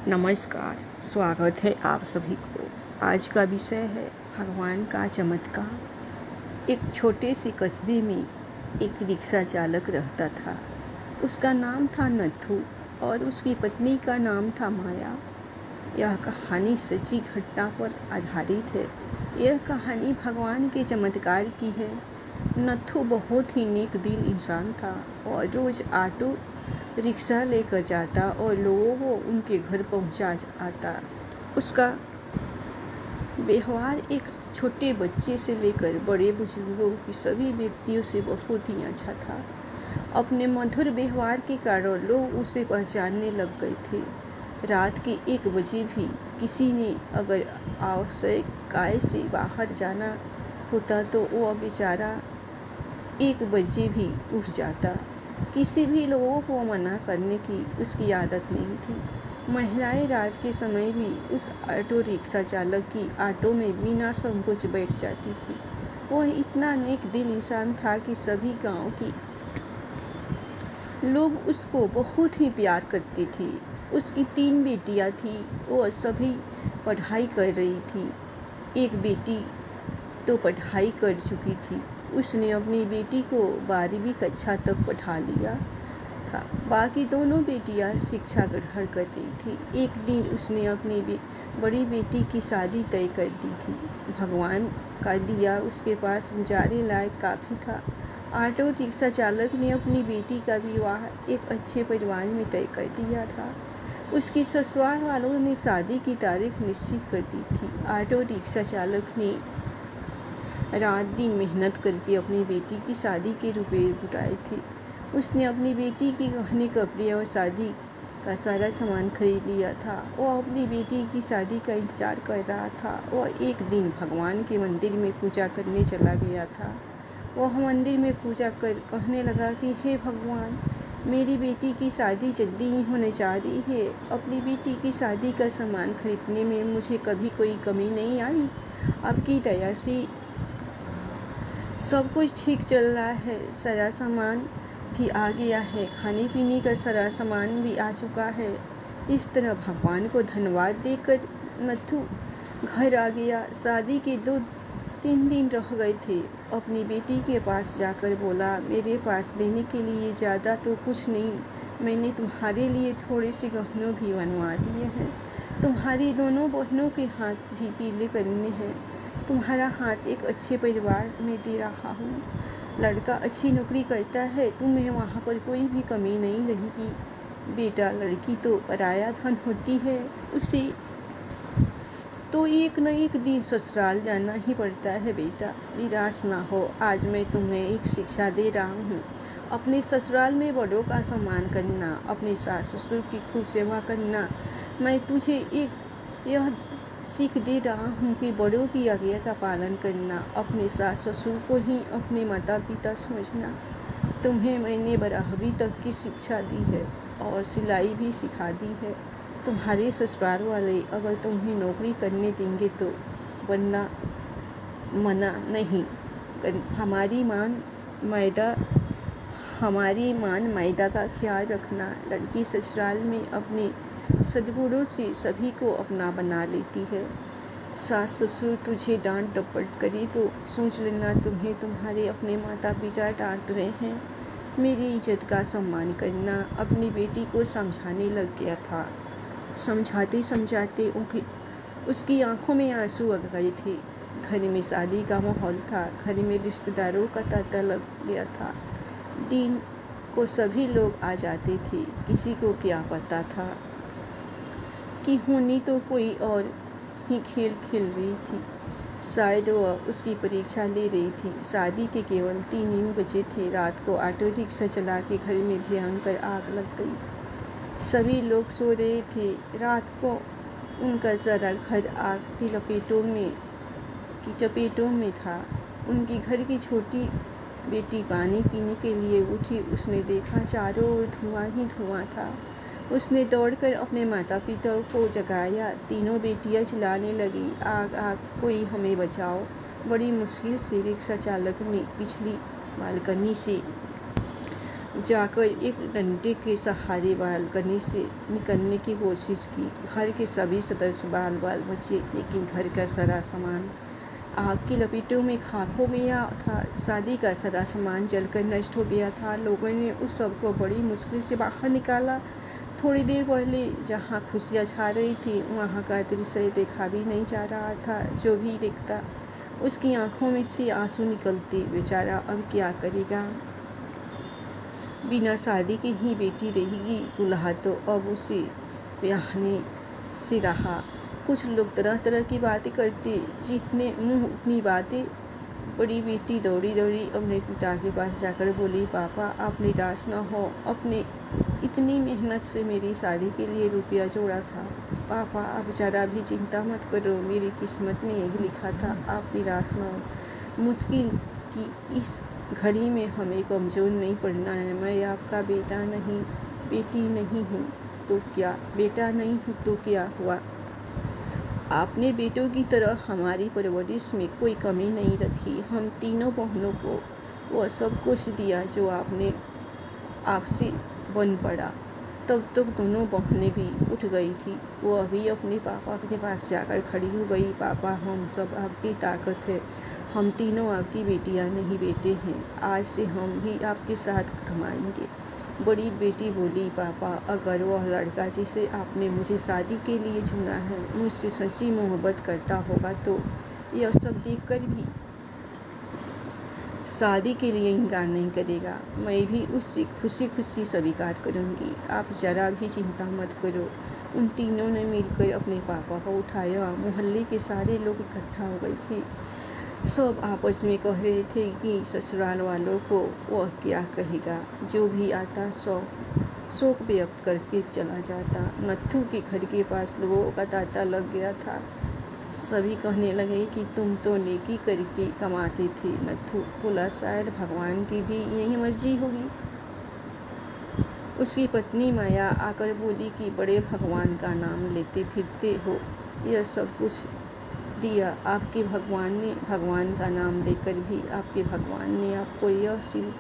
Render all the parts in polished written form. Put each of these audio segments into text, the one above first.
नमस्कार, स्वागत है आप सभी को। आज का विषय है भगवान का चमत्कार। एक छोटे से कस्बे में एक रिक्शा चालक रहता था। उसका नाम था नथु और उसकी पत्नी का नाम था माया। यह कहानी सच्ची घटना पर आधारित है। यह कहानी भगवान के चमत्कार की है। नथु बहुत ही नेक दिल इंसान था और रोज ऑटो रिक्शा लेकर जाता और लोगों को उनके घर पहुंचा आता। उसका व्यवहार एक छोटे बच्चे से लेकर बड़े बुजुर्गों की सभी व्यक्तियों से बहुत ही अच्छा था। अपने मधुर व्यवहार के कारण लोग उसे पहचानने लग गए थे। रात के 1 बजे भी किसी ने अगर आवश्यक काय से बाहर जाना होता तो वह बेचारा 1 बजे भी उठ जाता। किसी भी लोगों को मना करने की उसकी आदत नहीं थी। महिलाएं रात के समय भी उस ऑटो रिक्शा चालक की ऑटो में बिना संकोच बैठ जाती थी। वह इतना नेक दिल इंसान था कि सभी गांव के लोग उसको बहुत ही प्यार करते थे। उसकी 3 बेटियां थी। वह सभी पढ़ाई कर रही थी। एक बेटी तो पढ़ाई कर चुकी थी। उसने अपनी बेटी को 12वीं कक्षा तक पढ़ा लिया था। बाकी दोनों बेटियां शिक्षा ग्रहण कर रही थी। एक दिन उसने अपनी बड़ी बेटी की शादी तय कर दी थी। भगवान का दिया उसके पास गुजारे लायक काफ़ी था। ऑटो रिक्शा चालक ने अपनी बेटी का विवाह एक अच्छे परिवार में तय कर दिया था। उसके ससुराल वालों ने शादी की तारीख निश्चित कर दी थी। ऑटो रिक्शा चालक ने रात दिन मेहनत करके अपनी बेटी की शादी के रुपए जुटाए थे। उसने अपनी बेटी के गहने कपड़े और शादी का सारा सामान खरीद लिया था। वह अपनी बेटी की शादी का इंतजार कर रहा था। वह एक दिन भगवान के मंदिर में पूजा करने चला गया था। वह मंदिर में पूजा कर कहने लगा कि हे भगवान, मेरी बेटी की शादी जल्दी ही होने जा रही है। अपनी बेटी की शादी का सामान खरीदने में मुझे कभी कोई कमी नहीं आई। आपकी दया से सब कुछ ठीक चल रहा है। सारा सामान भी आ गया है। खाने पीने का सारा सामान भी आ चुका है। इस तरह भगवान को धन्यवाद देकर नथु घर आ गया। शादी के 2-3 दिन रह गए थे। अपनी बेटी के पास जाकर बोला, मेरे पास देने के लिए ज़्यादा तो कुछ नहीं। मैंने तुम्हारे लिए थोड़े से गहनों भी बनवा दिए हैं। तुम्हारी दोनों बहनों के हाथ भी पीले करने हैं। तुम्हारा हाथ एक अच्छे परिवार में दे रहा हूँ। लड़का अच्छी नौकरी करता है। तुम्हें वहाँ पर कोई भी कमी नहीं रहेगी। बेटा, लड़की तो पराया धन होती है। उसे तो एक न एक दिन ससुराल जाना ही पड़ता है। बेटा, निराश ना हो। आज मैं तुम्हें एक शिक्षा दे रहा हूँ। अपने ससुराल में बड़ों का सम्मान करना, अपने सास ससुर की खूब सेवा करना। मैं तुझे यह सीख दे रहा हूँ कि बड़ों की आज्ञा का पालन करना, अपने सास ससुर को ही अपने माता पिता समझना। तुम्हें मैंने 12वीं तक की शिक्षा दी है और सिलाई भी सिखा दी है। तुम्हारे ससुराल वाले अगर तुम्हें नौकरी करने देंगे तो वरना मना नहीं। हमारी मान मैदा का ख्याल रखना। लड़की ससुराल में अपने सद्गुणों से सभी को अपना बना लेती है। सास ससुर तुझे डांट डपट करे तो सोच लेना तुम्हें तुम्हारे अपने माता पिता डांट रहे हैं। मेरी इज्जत का सम्मान करना। अपनी बेटी को समझाने लग गया था। समझाते समझाते उसकी आंखों में आंसू आ गए थे। घर में शादी का माहौल था। घर में रिश्तेदारों का तांता लग गया था। दिन को सभी लोग आ जाते थे। किसी को क्या पता था कि होनी तो कोई और ही खेल खेल रही थी। शायद वह उसकी परीक्षा ले रही थी। शादी के केवल 3 बजे थे। रात को ऑटो रिक्शा चला के घर में भयंकर आग लग गई। सभी लोग सो रहे थे। रात को उनका सारा घर आग की चपेटों में था। उनकी घर की छोटी बेटी पानी पीने के लिए उठी। उसने देखा चारों ओर धुआं ही धुआं था। उसने दौड़कर अपने माता पिता को जगाया। तीनों बेटियां चिल्लाने लगी, आग आग, कोई हमें बचाओ। बड़ी मुश्किल से रिक्शा चालक ने पिछली बालकनी से जाकर एक डंडे के सहारे बालकनी से निकलने की कोशिश की। घर के सभी सदस्य बाल बाल बचे, लेकिन घर का सारा सामान आग की लपेटों में खाक हो गया था। शादी का सारा सामान जलकर नष्ट हो गया था। लोगों ने उस सब को बड़ी मुश्किल से बाहर निकाला। थोड़ी देर पहले जहाँ खुशियाँ छा रही थी, वहाँ का दृश्य देखा भी नहीं जा रहा था। जो भी देखता उसकी आंखों में से आंसू निकलते। बेचारा अब क्या करेगा? बिना शादी की ही बेटी रहेगी। दूल्हा तो अब उसे ब्याहने से रहा। कुछ लोग तरह तरह की बातें करते, जितने मुंह उतनी बातें। बड़ी बेटी दौड़ी दौड़ी अपने पिता के पास जाकर बोली, पापा आप निराश न हो, अपने इतनी मेहनत से मेरी शादी के लिए रुपया जोड़ा था। पापा आप जरा भी चिंता मत करो, मेरी किस्मत में यही लिखा था, आप निराश न हो। मुश्किल की इस घड़ी में हमें कमज़ोर नहीं पड़ना है। मैं आपका बेटी नहीं हूँ तो क्या, बेटा नहीं हूँ तो क्या हुआ? आपने बेटों की तरह हमारी परवरिश में कोई कमी नहीं रखी। हम तीनों बहनों को वह सब कुछ दिया जो आपसे बन पड़ा। तब तक दोनों बहनें भी उठ गई थी। वो अभी अपने पापा के पास जाकर खड़ी हो गई। पापा हम सब आपकी ताकत है, हम तीनों आपकी बेटियां नहीं बेटे हैं। आज से हम भी आपके साथ कमाएंगे। बड़ी बेटी बोली, पापा अगर वह लड़का जिसे आपने मुझे शादी के लिए चुना है मुझसे सच्ची मोहब्बत करता होगा तो यह सब देखकर भी शादी के लिए इनकार नहीं करेगा। मैं भी उससे खुशी खुशी स्वीकार करूंगी। आप जरा भी चिंता मत करो। उन तीनों ने मिलकर अपने पापा को उठाया। मोहल्ले के सारे लोग इकट्ठा हो गए थे। सब आपस में कह रहे थे कि ससुराल वालों को वह क्या कहेगा। जो भी आता शोक व्यक्त करके चला जाता। नत्थू के घर के पास लोगों का तांता लग गया था। सभी कहने लगे कि तुम तो नेकी करके कमाते थे। नत्थू बोला, शायद भगवान की भी यही मर्जी होगी। उसकी पत्नी माया आकर बोली कि बड़े भगवान का नाम लेते फिरते हो, यह सब कुछ दिया आपके भगवान का नाम लेकर भी आपके भगवान ने आपको यह सिल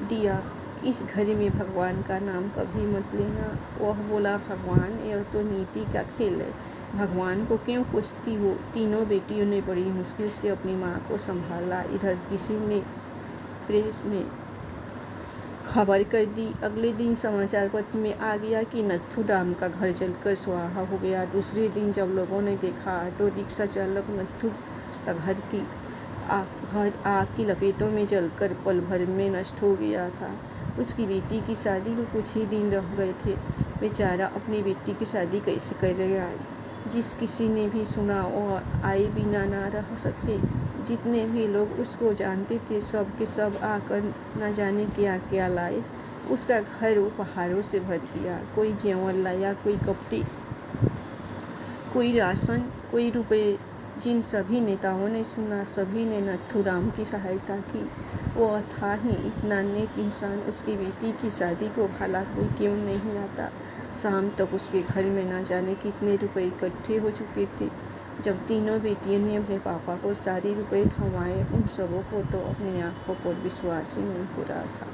दिया। इस घर में भगवान का नाम कभी मत लेना। वह बोला, भगवान यह तो नीति का खेल है, भगवान को क्यों पूछती हो? तीनों बेटियों ने बड़ी मुश्किल से अपनी माँ को संभाला। इधर किसी ने प्रेस में खबर कर दी। अगले दिन समाचार पत्र में आ गया कि नत्थू राम का घर जलकर स्वाहा हो गया। दूसरे दिन जब लोगों ने देखा ऑटो रिक्शा चालक नत्थू का घर आग की लपेटों में जलकर पल भर में नष्ट हो गया था। उसकी बेटी की शादी को कुछ ही दिन रह गए थे। बेचारा अपनी बेटी की शादी कैसे करेगा? जिस किसी ने भी सुना वह आए बिना ना रह सके। जितने भी लोग उसको जानते थे सब के सब आकर न जाने क्या क्या लाए। उसका घर उपहारों से भर दिया। कोई जेवर लाया, कोई कपड़े, कोई राशन, कोई रुपए। जिन सभी नेताओं ने सुना सभी ने नत्थू राम की सहायता की। वह था ही इतना नेक इंसान, उसकी बेटी की शादी को भला कोई क्यों नहीं आता। शाम तक उसके घर में न जाने कितने रुपए इकट्ठे हो चुके थे। जब तीनों बेटियों ने अपने पापा को सारे रुपए थमाए, उन सबों को तो अपनी आंखों पर विश्वास ही नहीं हो रहा था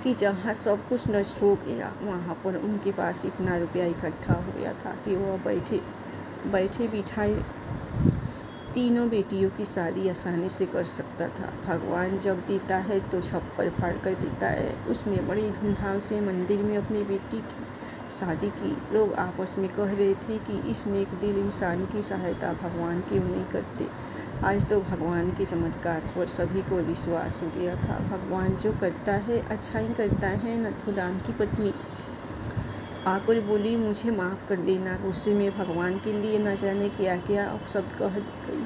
कि जहाँ सब कुछ नष्ट हो गया वहाँ पर उनके पास इतना रुपया इकट्ठा हो गया था कि वह बैठे बिठाए तीनों बेटियों की शादी आसानी से कर सकता था। भगवान जब देता है तो छप्पर फाड़ कर देता है। उसने बड़ी धूमधाम से मंदिर में अपनी बेटी की शादी की। लोग आपस में कह रहे थे कि इस नेक दिल इंसान की सहायता भगवान क्यों नहीं करते। आज तो भगवान के चमत्कार पर सभी को विश्वास हो गया था। भगवान जो करता है अच्छा ही करता है। नत्थू राम की पत्नी आकर बोली, मुझे माफ़ कर देना। गुस्से में भगवान के लिए न जाने क्या क्या अपशब्द कह गई।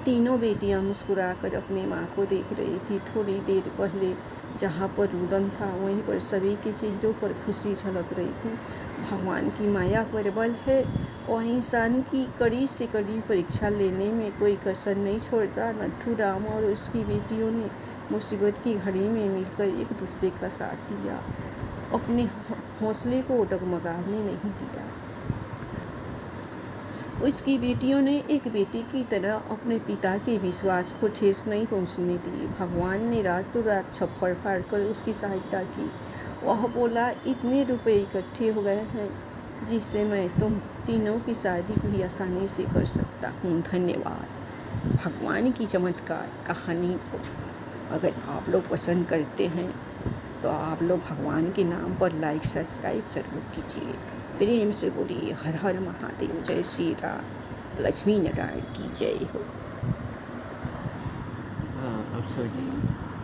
तीनों बेटियां मुस्कुराकर अपनी माँ को देख रही थी। थोड़ी देर पहले जहाँ पर रुदन था वहीं पर सभी के चेहरों पर खुशी झलक रही थी। भगवान की माया पर बल है। वह इंसान की कड़ी से कड़ी परीक्षा लेने में कोई कसर नहीं छोड़ता। नत्थू राम और उसकी बेटियों ने मुसीबत की घड़ी में मिलकर एक दूसरे का साथ दिया, अपने हौसले को डगमगाने नहीं दिया। उसकी बेटियों ने एक बेटी की तरह अपने पिता के विश्वास को ठेस नहीं पहुंचने दी। भगवान ने रातों रात छप्पर फाड़कर उसकी सहायता की। वह बोला इतने रुपए इकट्ठे हो गए हैं जिससे मैं तुम तीनों की शादी भी आसानी से कर सकता हूँ। धन्यवाद। भगवान की चमत्कार कहानी को अगर आप लोग पसंद करते हैं तो आप लोग भगवान के नाम पर लाइक सब्सक्राइब जरूर कीजिए। प्रेम से बोलिए हर हर महादेव, जय श्री राम, लक्ष्मी नारायण की जय हो। अब सो जाइए।